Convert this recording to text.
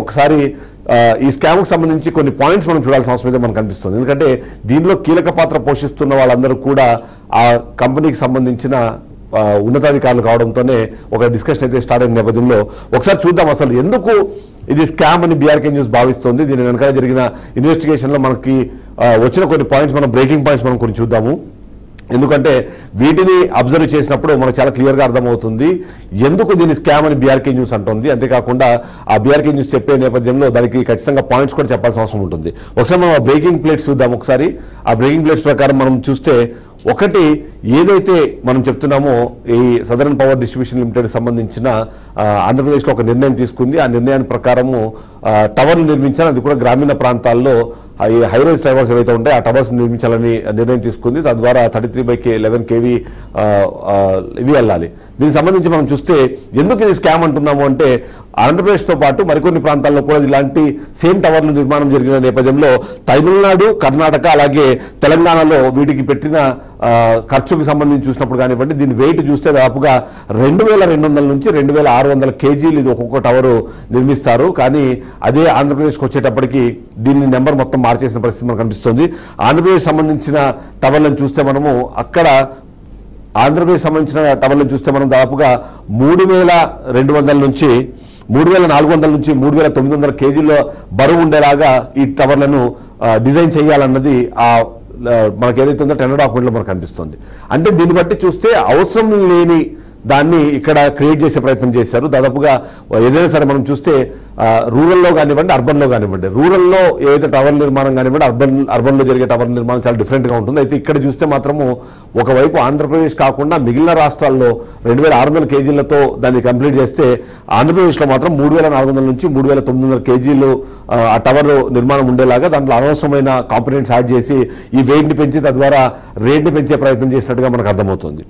ఒకసారి ఈ స్కామ్కు సంబంధించి కొన్ని పాయింట్స్ మనం చూడాల్సిన అవసరం అయితే మనకు కనిపిస్తుంది. ఎందుకంటే దీనిలో కీలక పాత్ర పోషిస్తున్న వాళ్ళందరూ కూడా ఆ కంపెనీకి సంబంధించిన ఉన్నతాధికారులు కావడంతోనే ఒక డిస్కషన్ అయితే స్టార్ట్ అయిన నేపథ్యంలో ఒకసారి చూద్దాం అసలు ఎందుకు ఇది స్కామ్ అని బీఆర్కే న్యూస్ భావిస్తోంది. దీని వెనకాల జరిగిన ఇన్వెస్టిగేషన్లో మనకి వచ్చిన కొన్ని పాయింట్స్, మనం బ్రేకింగ్ పాయింట్స్ మనం కొన్ని చూద్దాము. ఎందుకంటే వీటిని అబ్జర్వ్ చేసినప్పుడు మనకు చాలా క్లియర్గా అర్థమవుతుంది ఎందుకు దీని స్కామ్ అని బీఆర్కే న్యూస్ అంటుంది. అంతేకాకుండా ఆ బీఆర్కే న్యూస్ చెప్పే నేపథ్యంలో దానికి ఖచ్చితంగా పాయింట్స్ కూడా చెప్పాల్సిన అవసరం ఉంటుంది. ఒకసారి మనం ఆ బ్రేకింగ్ ప్లేట్స్ చూద్దాం. ఒకసారి ఆ బ్రేకింగ్ ప్లేట్స్ ప్రకారం మనం చూస్తే ఒకటి ఏదైతే మనం చెప్తున్నామో ఈ సదరన్ పవర్ డిస్ట్రిబ్యూషన్ లిమిటెడ్ సంబంధించిన ఆంధ్రప్రదేశ్లో ఒక నిర్ణయం తీసుకుంది. ఆ నిర్ణయాన్ని ప్రకారము టవర్లు నిర్మించాలి, అది కూడా గ్రామీణ ప్రాంతాల్లో ఈ హైరైజ్ టవర్స్ ఏవైతే ఉంటాయో ఆ టవర్స్ నిర్మించాలని నిర్ణయం తీసుకుంది. తద్వారా 33/11 kV ఇవి వెళ్ళాలి. దీనికి సంబంధించి మనం చూస్తే ఎందుకు ఇది స్కామ్ అంటున్నాము అంటే ఆంధ్రప్రదేశ్తో పాటు మరికొన్ని ప్రాంతాల్లో కూడా ఇలాంటి సేమ్ టవర్లు నిర్మాణం జరిగిన నేపథ్యంలో తమిళనాడు, కర్ణాటక అలాగే తెలంగాణలో వీటికి పెట్టిన ఖర్చుకు సంబంధించి చూసినప్పుడు కానివ్వండి, దీని వెయిట్ చూస్తే దాదాపుగా 2200 నుంచి 2600 kgలు ఇది ఒక్కొక్క టవరు నిర్మిస్తారు. కానీ అదే ఆంధ్రప్రదేశ్కి వచ్చేటప్పటికి దీన్ని నెంబర్ మొత్తం మార్చేసిన పరిస్థితి మనకు కనిపిస్తుంది. ఆంధ్రప్రదేశ్ సంబంధించిన టవర్లను చూస్తే మనము అక్కడ ఆంధ్రప్రదేశ్ సంబంధించిన టవర్లను చూస్తే మనం దాదాపుగా 3200 నుంచి 3400 నుంచి 3900 kgల బరువు ఉండేలాగా ఈ టవర్లను డిజైన్ చేయాలన్నది మనకు ఏదైతే ఉందో టెండర్ డాక్యుమెంట్లో మనకు కనిపిస్తుంది. అంటే దీన్ని బట్టి చూస్తే అవసరం లేని దాన్ని ఇక్కడ క్రియేట్ చేసే ప్రయత్నం చేశారు. దాదాపుగా ఏదైనా సరే మనం చూస్తే రూరల్లో కానివ్వండి, అర్బన్లో కానివ్వండి, రూరల్లో ఏదైతే టవర్ నిర్మాణం కానివ్వండి, అర్బన్లో జరిగే టవర్ నిర్మాణం చాలా డిఫరెంట్గా ఉంటుంది. అయితే ఇక్కడ చూస్తే మాత్రము ఒకవైపు ఆంధ్రప్రదేశ్ కాకుండా మిగిలిన రాష్ట్రాల్లో 2600 kgలతో దాన్ని కంప్లీట్ చేస్తే ఆంధ్రప్రదేశ్లో మాత్రం 3400 నుంచి 3900 kgలు ఆ టవర్ నిర్మాణం ఉండేలాగా దాంట్లో అనవసరమైన కాంపోనెంట్స్ యాడ్ చేసి ఈ వెయిట్ని పెంచి తద్వారా రేట్ని పెంచే ప్రయత్నం చేసినట్టుగా మనకు అర్థమవుతుంది.